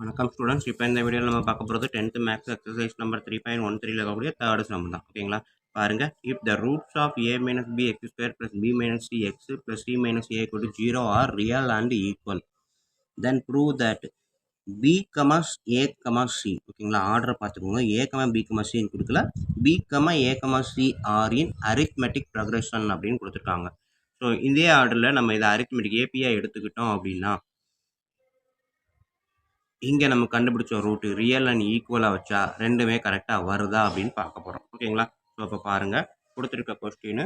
வணக்கம் ஸ்டூடெண்ட்ஸ். இப்போ இந்த வீடியோவில் நம்ம பார்க்க போகிறது 10th மேக்ஸ் எக்ஸசைஸ் நம்பர் 3.13 இருக்கக்கூடிய தேர்ட் சம் தான். ஓகேங்களா? பாருங்க, if the roots of a minus b x square plus b minus c x plus c minus a equal to 0 are real and equal, then prove that b commas a commas c. ஓகேங்களா? ஆர்டரை பார்த்துக்கோங்க. A comma b comma சின்னு கொடுக்கல, b comma a comma c are in arithmetic progression அப்படின்னு கொடுத்துருக்காங்க. So இதே ஆர்டரில் நம்ம இதை அரித்மெட்டிக் ஏபிஐ எடுத்துக்கிட்டோம் அப்படின்னா இங்கே நம்ம கண்டுபிடிச்ச ரூட்டு ரியல் அண்ட் ஈக்குவலாக வச்சா ரெண்டுமே கரெக்டாக வருதா அப்படின்னு பார்க்க போகிறோம். ஓகேங்களா? ஸோ இப்போ பாருங்கள், கொடுத்துருக்க கொஸ்டின்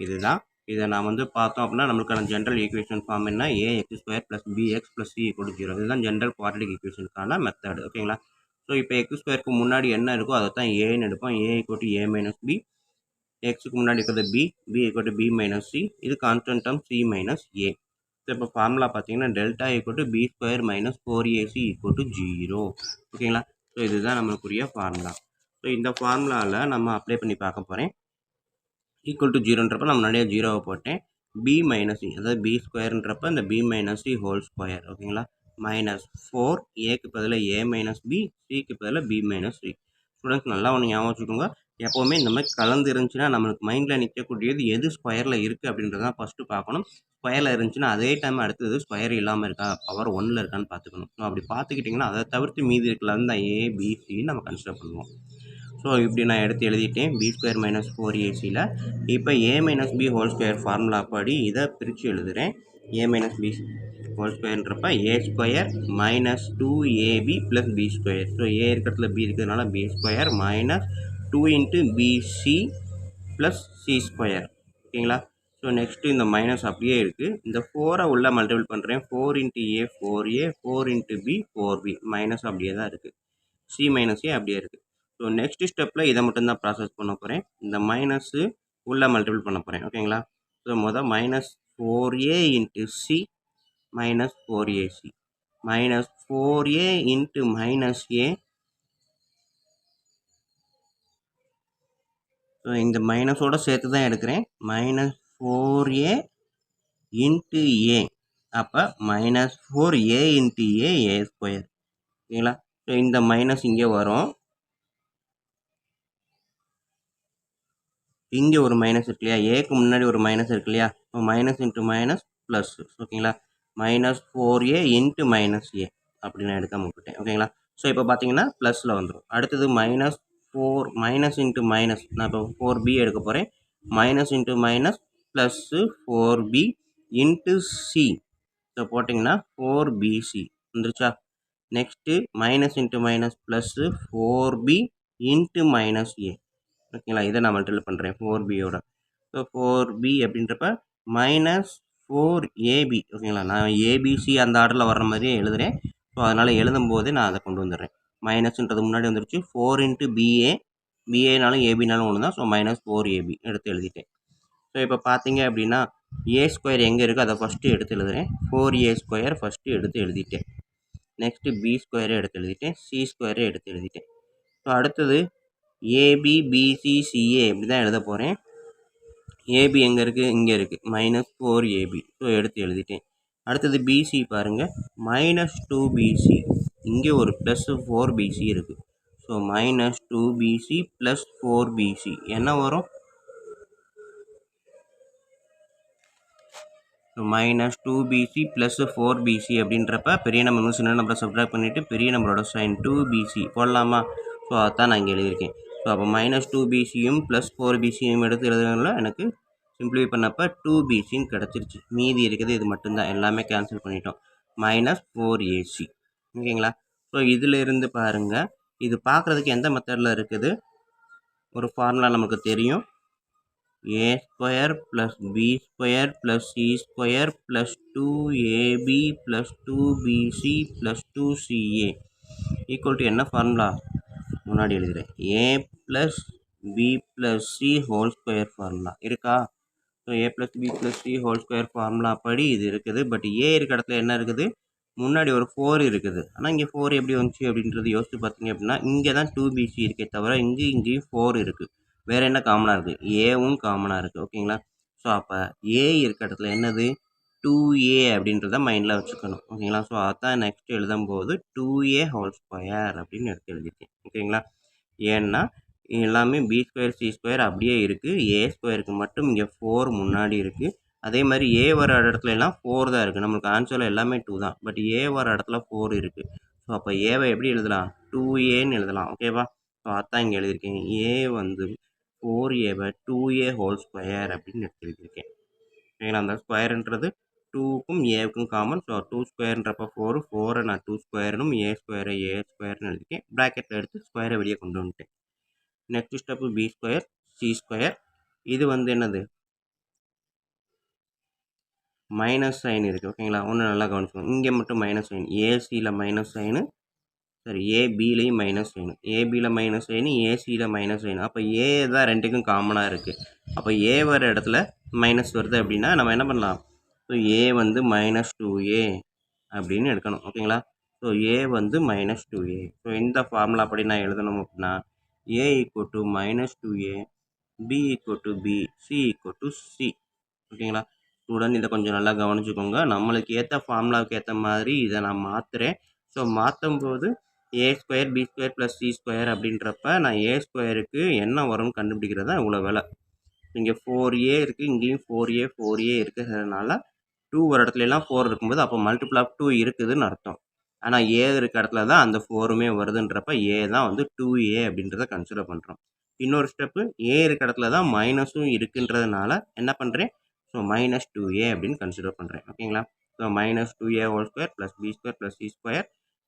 இதுதான். இதை நான் பார்த்தோம் அப்படின்னா நம்மளுக்கான ஜென்ரல் ஈக்குவேஷன் ஃபார்ம் என்ன, a x square plus b x plus c equal 0. இதுதான் ஜென்ரல் குவாட்ரடிக் ஈக்குவேஷனுக்கான மெத்தட். ஓகேங்களா? ஸோ இப்போ எக்ஸ் ஸ்கொயருக்கு முன்னாடி என்ன இருக்கோ அதை தான் ஏன்னு எடுப்போம். A equal to a minus b, எக்ஸுக்கு முன்னாடி இருக்கிறது b, b equal to b minus c, இது constant term c minus a. So இப்போ ஃபார்முலா பார்த்தீங்கன்னா delta equal to b square minus 4ac equal to 0. ஓகேங்களா? ஸோ இதுதான் நம்மளுக்குரிய ஃபார்முலா. ஸோ இந்த ஃபார்முலாவில் நம்ம அப்ளை பண்ணி பார்க்க போகிறேன். ஈக்குவல் டு 0ன்றப்ப நான் முன்னாடியே 0வை போட்டேன். பி மைனஸ் சி, அதாவது பி ஸ்கொயர்ன்றப்ப இந்த B minus C whole square. ஓகேங்களா? மைனஸ் 4, ஏக்கு பதிலாக ஏ மைனஸ் பி, சிக்கு பதிலாக பி மைனஸ் சி. ஸ்டூடெண்ட்ஸ் நல்லா ஒன்று ஞாபகம் வச்சுக்கோங்க. எப்போவுமே இந்த மாதிரி கலந்து இருந்துச்சுன்னா நம்மளுக்கு மைண்டில் நிற்கக்கூடியது எது ஸ்கொயரில் இருக்குது அப்படின்றதான் ஃபஸ்ட்டு பார்க்கணும். ஸ்கொயரில் இருந்துச்சுன்னா அதே டைம் அடுத்தது ஸ்கொயர் இல்லாமல் இருக்கா, பவர் 1ல் இருக்கான்னு பார்த்துக்கணும். ஸோ அப்படி பார்த்துக்கிட்டிங்கன்னா அதை தவிர்த்து மீதி இருக்கலாம் தான் ஏபிசின்னு நம்ம கன்சிடர் பண்ணுவோம். ஸோ இப்படி நான் எடுத்து எழுதிட்டேன் பி ஸ்கொயர் மைனஸ் 4ac. இப்போ a minus b whole square formula படி இதை பிரித்து எழுதுகிறேன். ஏ மைனஸ் பி ஹோல் ஸ்கொயர்ன்றப்ப a square minus 2ab plus b square. So a இருக்கிறதுல பி இருக்கிறதுனால b square minus 2 into b c plus c square. ஓகேங்களா? So next இந்த மைனஸ் அப்படியே இருக்குது. இந்த 4ஐ உள்ளே மல்டிபிள் பண்ணுறேன். 4 into a 4a, 4 into b 4b. Minus அப்படியே தான் இருக்குது. சி மைனஸ் ஏ அப்படியே இருக்குது. ஸோ நெக்ஸ்ட் ஸ்டெப்பில் இதை மட்டும்தான் ப்ராசஸ் பண்ண போகிறேன். இந்த மைனஸு உள்ளே மல்டிபிள் பண்ண போகிறேன். ஓகேங்களா? So minus 4a into c minus 4ac minus 4a into minus a. So இந்த மைனஸோடு சேர்த்து தான் எடுக்கிறேன். மைனஸ் 4a இன்ட்டு ஏ, அப்போ மைனஸ் 4a இன்ட்டு ஏ ஏ ஸ்கொயர். ஓகேங்களா? ஸோ இந்த மைனஸ் இங்கே வரும். இங்கே ஒரு மைனஸ் இருக்கு இல்லையா, ஏக்கு முன்னாடி ஒரு மைனஸ் இருக்கு இல்லையா, so minus into minus plus. ஓகேங்களா? மைனஸ் 4a இன்ட்டு மைனஸ் ஏ அப்படி நான் எடுக்காம விட்டுட்டேன். ஓகேங்களா? ஸோ இப்போ பார்த்தீங்கன்னா ப்ளஸில் வந்துடும். அடுத்தது மைனஸ் 4 மைனஸ் இன்ட்டு மைனஸ், நான் இப்போ 4b எடுக்க போகிறேன். Minus into minus plus 4b into c. So போட்டிங்கன்னா 4bc வந்துருச்சா? Next minus into minus plus 4b into minus a. ஓகேங்களா? இதை நான் மல்டிபிள் பண்ணுறேன் 4bயோட. ஸோ 4b அப்படின்றப்ப மைனஸ் 4ab. ஓகேங்களா? நான் ஏபிசி அந்த ஆர்டரில் வர்ற மாதிரியே எழுதுகிறேன். ஸோ அதனால் எழுதும்போது நான் அதை கொண்டு வந்துடுறேன். மைனஸ்ன்றது முன்னாடி வந்துருச்சு. 4 இன்ட்டு பிஏ, பிஏனாலும் ஏபினாலும் ஒன்று தான். ஸோ மைனஸ் 4ab எடுத்து எழுதிட்டேன். ஸோ இப்போ பார்த்தீங்க அப்படின்னா ஏ ஸ்கொயர் எங்கே இருக்குது அதை ஃபஸ்ட்டு எடுத்து எழுதுகிறேன். 4a ஸ்கொயர் ஃபஸ்ட்டு எடுத்து எழுதிட்டேன். நெக்ஸ்ட்டு பி ஸ்கொயரை எடுத்து எழுதிட்டேன். சி ஸ்கொயரை எடுத்து எழுதிட்டேன். ஸோ அடுத்தது ஏபி பிசி சிஏ இப்படி தான் எழுத போகிறேன். ஏபி எங்கே இருக்குது, இங்கே இருக்குது, மைனஸ் 4ab. ஸோ எடுத்து எழுதிட்டேன். அடுத்தது பிசி பாருங்கள், மைனஸ் 2bc. இங்கே ஒரு ப்ளஸ் 4bc இருக்குது. So minus 2bc plus 4bc என்ன வரும்? So minus 2bc plus 4bc அப்படின்றப்ப பெரிய நம்பர் சின்ன நம்பரை சப்ட்ராக்ட் பண்ணிவிட்டு பெரிய நம்பரோட சைன் 2bc போடலாமா? ஸோ அதான் நான் இங்கே எழுதியிருக்கேன். ஸோ அப்போ மைனஸ் 2bcயும் ப்ளஸ் 4bcயும் எடுத்து எழுதுறதுனால எனக்கு சிம்பிளிஃபை பண்ணப்போ 2bcன்னு கிடச்சிருச்சு. மீதி இருக்குது இது மட்டும்தான், எல்லாமே கேன்சல் பண்ணிட்டோம். Minus 4ac. ஓகேங்களா? ஸோ இதில் இருந்து பாருங்கள், இது பார்க்குறதுக்கு எந்த மெத்தடில் இருக்குது? ஒரு ஃபார்முலா நமக்கு தெரியும். a square plus b square plus c square plus 2ab plus 2bc plus 2ca equal to என்ன ஃபார்முலா? முன்னாடி எழுதுகிறேன். a plus b plus c whole square formula இருக்கா? So a plus b plus c whole square formula படி இது இருக்குது. But ஏ இருக்க இடத்துல என்ன இருக்குது? முன்னாடி ஒரு 4 இருக்குது. ஆனால் இங்கே 4 எப்படி வந்துச்சு அப்படின்றது யோசிச்சு பார்த்தீங்க அப்படின்னா இங்கே தான் 2bc இருக்கே தவிர இங்கேயும் 4 இருக்குது. வேறு என்ன காமனாக இருக்குது? ஏவும் காமனாக இருக்குது. ஓகேங்களா? ஸோ அப்போ ஏ இருக்க இடத்துல என்னது? 2a அப்படின்றத மைண்டில் வச்சுக்கணும். ஓகேங்களா? ஸோ அதான் நெக்ஸ்ட் எழுதும்போது 2a ஹோல் ஸ்கொயர் அப்படின்னு எடுத்து எழுதியிருக்கேன். ஓகேங்களா? ஏன்னா எல்லாமே பி ஸ்கொயர் சி ஸ்கொயர் அப்படியே இருக்குது. ஏ ஸ்கொயருக்கு மட்டும் இங்கே 4 முன்னாடி இருக்குது. அதே மாதிரி ஏ வர இடத்துல எல்லாம் 4 தான் இருக்குது. நம்மளுக்கு ஆன்சரில் எல்லாமே 2 தான். பட் ஏ வர இடத்துல 4 இருக்குது. ஸோ அப்போ ஏவை எப்படி எழுதலாம்? 2ஏன்னு எழுதலாம். ஓகேவா? ஸோ அதான் இங்கே எழுதியிருக்கேன். ஏ வந்து 4ஏவை 2a ஹோல் ஸ்கொயர் அப்படின்னு எடுத்து எழுதியிருக்கேன். ஓகேங்களா? அந்த ஸ்கொயர்ன்றது 2க்கும் ஏவுக்கும் காமன். ஸோ 2 ஸ்கொயர்ன்றப்போ 4 4 நான் 2 ஸ்கொயர்னும் ஏ ஸ்கொயர்னு எழுதியிருக்கேன். ப்ராக்கெட்டில் எடுத்து ஸ்கொயரை வெளியே கொண்டு வந்துட்டேன். Next step B square C square. இது வந்து என்னது? மைனஸ் சைன் இருக்குது. ஓகேங்களா? ஒன்று நல்லா கவனிச்சுக்கோங்க. இங்கே மட்டும் மைனஸ் சைன். ஏசியில் மைனஸ் சைனு, சரி ஏபிலையும் மைனஸ் சைனு, ஏபியில் மைனஸ் சைனு, ஏசியில் மைனஸ் சைனு. அப்போ ஏ தான் ரெண்டுக்கும் காமனாக இருக்குது. அப்போ ஏ வர இடத்துல மைனஸ் வருது அப்படின்னா நம்ம என்ன பண்ணலாம்? ஸோ ஏ வந்து -2a அப்படின்னு எடுக்கணும். ஓகேங்களா? ஸோ ஏ வந்து -2a. ஸோ இந்த ஃபார்முலா அப்படி நான் எழுதணும் அப்படின்னா a = -2a, b = b, c = c. ஓகேங்களா? ஸ்டூடெண்ட் இதை கொஞ்சம் நல்லா கவனிச்சுக்கோங்க. நம்மளுக்கு ஏற்ற ஃபார்முலாவுக்கு ஏற்ற மாதிரி இதை நான் மாற்றுறேன். ஸோ மாற்றும்போது a² b² + c² அப்படின்றப்ப நான் a ஸ்கொயருக்கு என்ன வரும்னு கண்டுபிடிக்கிறது தான் இவ்வளோ வேலை. இங்கே 4a இருக்குது, இங்கேயும் 4a இருக்கிறதுனால 2 ஒரு இடத்துல எல்லாம் 4 இருக்கும்போது அப்போ மல்டிபிள் ஆஃப் 2 இருக்குதுன்னு அர்த்தம். ஆனால் ஏ இருக்க இடத்துல தான் அந்த 4மே வருதுன்றப்ப ஏ தான் வந்து 2a அப்படின்றத கன்சிடர் பண்ணுறோம். இன்னொரு ஸ்டெப்பு ஏ இருக்க இடத்துல தான் மைனஸும் இருக்குன்றதுனால என்ன பண்ணுறேன்? ஸோ -2a அப்படின்னு கன்சிடர் பண்ணுறேன். ஓகேங்களா? So -2a whole square plus b² + c².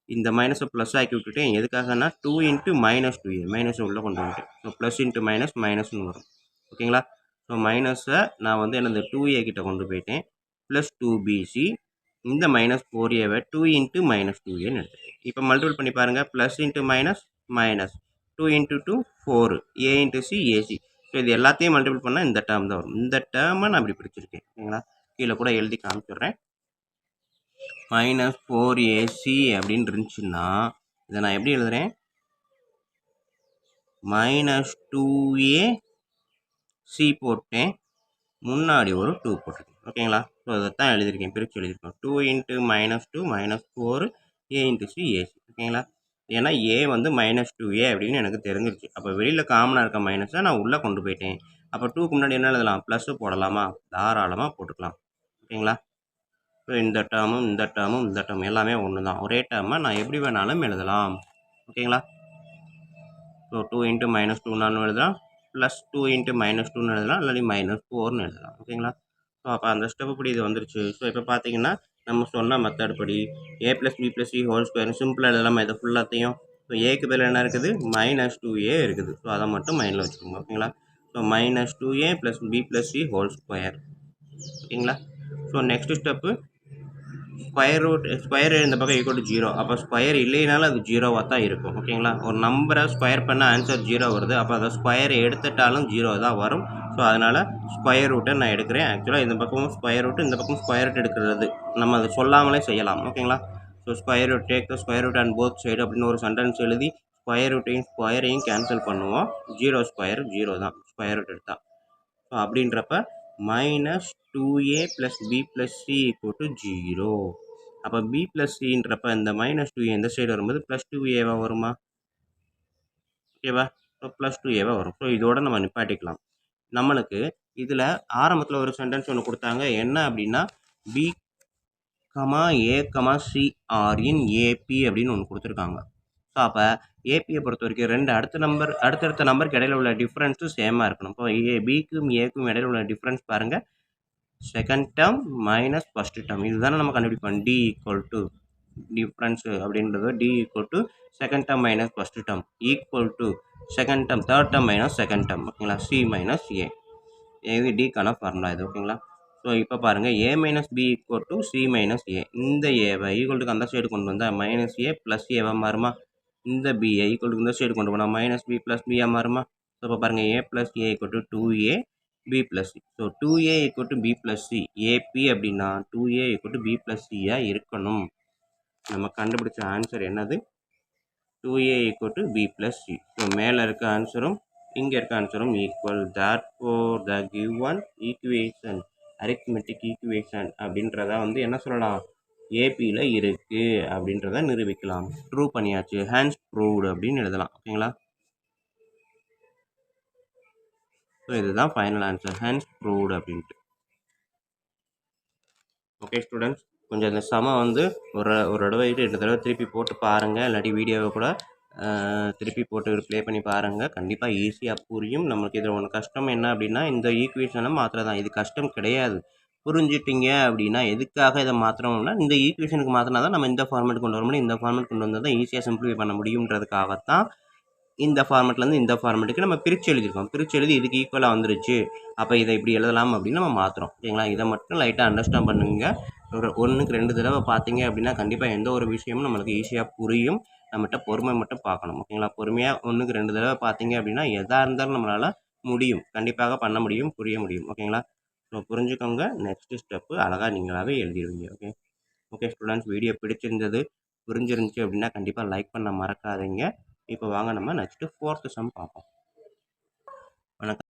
இந்த மைனஸை ப்ளஸ் ஆக்கி விட்டுட்டேன். எதுக்காகனா 2 × -2a மைனஸை உள்ளே கொண்டு வந்துட்டேன். ஸோ ப்ளஸ் இன்ட்டு மைனஸ் மைனஸ்னு வரும். ஓகேங்களா? ஸோ மைனஸை நான் வந்து எனது 2a கிட்ட கொண்டு போயிட்டேன். Plus 2bc. இந்த -4aவை 2 × -2aன்னு எடுத்துட்டேன். இப்போ மல்டிபிள் பண்ணி பாருங்கள். Plus into minus minus 2 × 2 4 a × c ac. So இது எல்லாத்தையும் மல்டிபிள் பண்ணால் இந்த டேர்ம் தான் வரும். இந்த டேர்மை நான் இப்படி பிடிச்சிருக்கேன். ஓகேங்களா? கீழே கூட எழுதி காமிச்சிடுறேன். -4ac அப்படின்னு இருந்துச்சுன்னா இதை நான் எப்படி எழுதுறேன்? -2ac போட்டேன், முன்னாடி ஒரு 2 போட்டிருக்கேன். ஓகேங்களா? ஸோ இதைத்தான் எழுதியிருக்கேன், பிரித்து எழுதியிருக்கோம். 2 × -2 -4 a × c ac. ஓகேங்களா? ஏன்னா ஏ வந்து -2a அப்படின்னு எனக்கு தெரிஞ்சிருச்சு. அப்போ வெளியில் காமனாக இருக்க மைனஸை நான் உள்ளே கொண்டு போயிட்டேன். அப்போ 2க்கு முன்னாடி என்ன எழுதலாம்? ப்ளஸ்ஸு போடலாமா? தாராளமாக போட்டுக்கலாம். ஓகேங்களா? ஸோ இந்த டேர்மும் இந்த டேர்மும் இந்த டேர்ம் எல்லாமே ஒன்று தான். ஒரே டேர்மை நான் எப்படி வேணாலும் எழுதலாம். ஓகேங்களா? ஸோ 2 × -2னாலும் எழுதலாம், ப்ளஸ் 2 × -2ன்னு எழுதலாம், இல்லாட்டி -4ன்னு எழுதலாம். ஓகேங்களா? ஸோ அப்போ அந்த ஸ்டெப் படி இது வந்துருச்சு. ஸோ இப்போ பார்த்தீங்கன்னா நம்ம சொன்ன மெத்தட் படி a + b + c whole square சிம்பிளாக எழுதலாமா இதை ஃபுல்லாத்தையும்? ஸோ ஏக்கு பதில் என்ன இருக்குது? -2a இருக்குது. ஸோ அதை மட்டும் மைண்டில் வச்சுக்கோங்க. ஓகேங்களா? So -2a + b + c whole square. ஓகேங்களா? ஸோ நெக்ஸ்ட் ஸ்டெப்பு ஸ்கொயர் இந்த பக்கம் = 0. அப்போ ஸ்கொயர் இல்லைனாலும் அது 0வாக தான் இருக்கும். ஓகேங்களா? ஒரு நம்பரை ஸ்கொயர் பண்ணால் ஆன்சர் 0 வருது. அப்போ அதை ஸ்கொயர் எடுத்துட்டாலும் 0 தான் வரும். ஸோ அதனால் ஸ்கொயர் ரூட்டை நான் எடுக்கிறேன். ஆக்சுவலாக இந்த பக்கமும் ஸ்கொயர் ரூட், இந்த பக்கம் ஸ்கொயர் ரூட் எடுக்கிறது நம்ம அதை சொல்லாமலே செய்யலாம். ஓகேங்களா? So square root take the square root and both side அப்படின்னு ஒரு சென்டென்ஸ் எழுதி ஸ்கொயர் ரூட்டையும் ஸ்கொயரையும் கேன்சல் பண்ணுவோம். 0 ஸ்கொயர் 0 தான் ஸ்கொயர் ரூட் எடுத்தால். ஸோ அப்படின்றப்ப -2a + b + c = 0. அப்போ b + cன்றப்ப இந்த -2a இந்த சைடு வரும்போது +2aவா வருமா? ஓகேவா? ஸோ +2aவா வரும். ஸோ இதோட நம்ம நிப்பாட்டிக்கலாம். நம்மளுக்கு இதில் ஆரம்பத்தில் ஒரு சென்டென்ஸ் ஒன்று கொடுத்தாங்க. என்ன அப்படின்னா b, a, c are in AP அப்படின்னு ஒன்று கொடுத்துருக்காங்க. ஸோ அப்போ ஏபியை பொறுத்த வரைக்கும் அடுத்தடுத்த நம்பருக்கு இடையில உள்ள டிஃப்ரென்ஸும் சேமாக இருக்கணும். இப்போ பிக்கும் ஏக்கும் இடையில உள்ள டிஃப்ரென்ஸ் பாருங்கள், second term minus first term. இதுதானே நம்ம கண்டுபிடிப்போம். டி = டிஃப்ரென்ஸு அப்படின்றது D = second term minus first term equal to second term third term minus second term. ஓகேங்களா? C minus A. இது டிக்கான ஃபார்முலா இது. ஓகேங்களா? ஸோ இப்போ பாருங்கள், a - b = c - a. இந்த ஏவை ஈக்குவல்ட்டுக்கு அந்த சைடு கொண்டு வந்தால் -a + ஏவாக மாறுமா? இந்த பியை ஈக்குவல்ட்டுக்கு இந்த சைடு கொண்டு போனால் -b + b மாறுமா? ஸோ இப்போ பாருங்கள், a + a = 2a, b + c. So 2a = b + c. AP அப்படின்னா 2a = b + c இருக்கணும். நம்ம கண்டுபிடிச்ச ஆன்சர் என்னது? 2a = b + c. ஸோ மேலே இருக்க ஆன்சரும் இங்கே இருக்க ஆன்சரும் equal. Therefore the given equation arithmetic equation அப்படின்றத வந்து என்ன சொல்லலாம், ஏபியில் இருக்குது அப்படின்றத நிரூபிக்கலாம். ட்ரூ பண்ணியாச்சு, ஹேண்ட்ஸ் ப்ரூவ்டு அப்படின்னு எழுதலாம். ஓகேங்களா? ஸோ இதுதான் ஃபைனல் ஆன்சர், ஹேண்ட்ஸ் ப்ரூவ்டு அப்படின்ட்டு. ஓகே ஸ்டூடெண்ட்ஸ், கொஞ்சம் இந்த சம வந்து ஒரு தடவை 2 தடவை திருப்பி போட்டு பாருங்கள், இல்லாட்டி வீடியோவை கூட திருப்பி போட்டு ப்ளே பண்ணி பாருங்கள். கண்டிப்பாக ஈஸியாக புரியும். நம்மளுக்கு இதில் ஒன்று கஷ்டம் என்ன அப்படின்னா, இந்த ஈக்குவேஷனை மாத்திரதான். இது கஷ்டம் கிடையாது. புரிஞ்சிட்டிங்க அப்படின்னா எதுக்காக இதை மாற்றுறோம்னா, இந்த ஈக்குவேஷனுக்கு மாற்றினா தான் நம்ம இந்த ஃபார்மேட் கொண்டு வர முடியும். இந்த ஃபார்மேட் கொண்டு வந்தால் தான் ஈஸியாக சிம்பிளிஃபை பண்ண முடியுன்றதுக்காகத்தான் இந்த ஃபார்மேட்லேருந்து இந்த ஃபார்மேட்டுக்கு நம்ம பிரித்து எழுதியிருக்கோம். பிரித்து எழுதி இதுக்கு ஈக்குவலாக வந்துருச்சு, அப்போ இதை இப்படி எழுதலாம் அப்படின்னு நம்ம மாற்றுறோம். ஓகேங்களா? இதை மட்டும் லைட்டாக அண்டர்ஸ்டாண்ட் பண்ணுங்க. ஒரு 1க்கு 2 தடவை பார்த்தீங்க அப்படின்னா கண்டிப்பாக எந்த ஒரு விஷயமும் நம்மளுக்கு ஈஸியாக புரியும். நம்மகிட்ட பொறுமை மட்டும் பார்க்கணும். ஓகேங்களா? பொறுமையாக 1க்கு 2 தடவை பார்த்தீங்க அப்படின்னா எதாக இருந்தாலும் நம்மளால் முடியும், கண்டிப்பாக பண்ண முடியும், புரிய முடியும். ஓகேங்களா? ஸோ புரிஞ்சுக்கோங்க. நெக்ஸ்ட் ஸ்டெப்பு அழகாக நீங்களாகவே எழுதிடுவீங்க. ஓகே ஓகே ஸ்டூடெண்ட்ஸ், வீடியோ பிடிச்சிருந்தது, புரிஞ்சிருந்துச்சு அப்படின்னா கண்டிப்பாக லைக் பண்ண மறக்காதீங்க. இப்போ வாங்க நம்ம நெக்ஸ்ட்டு 4th சம் பார்ப்போம். வணக்கம்.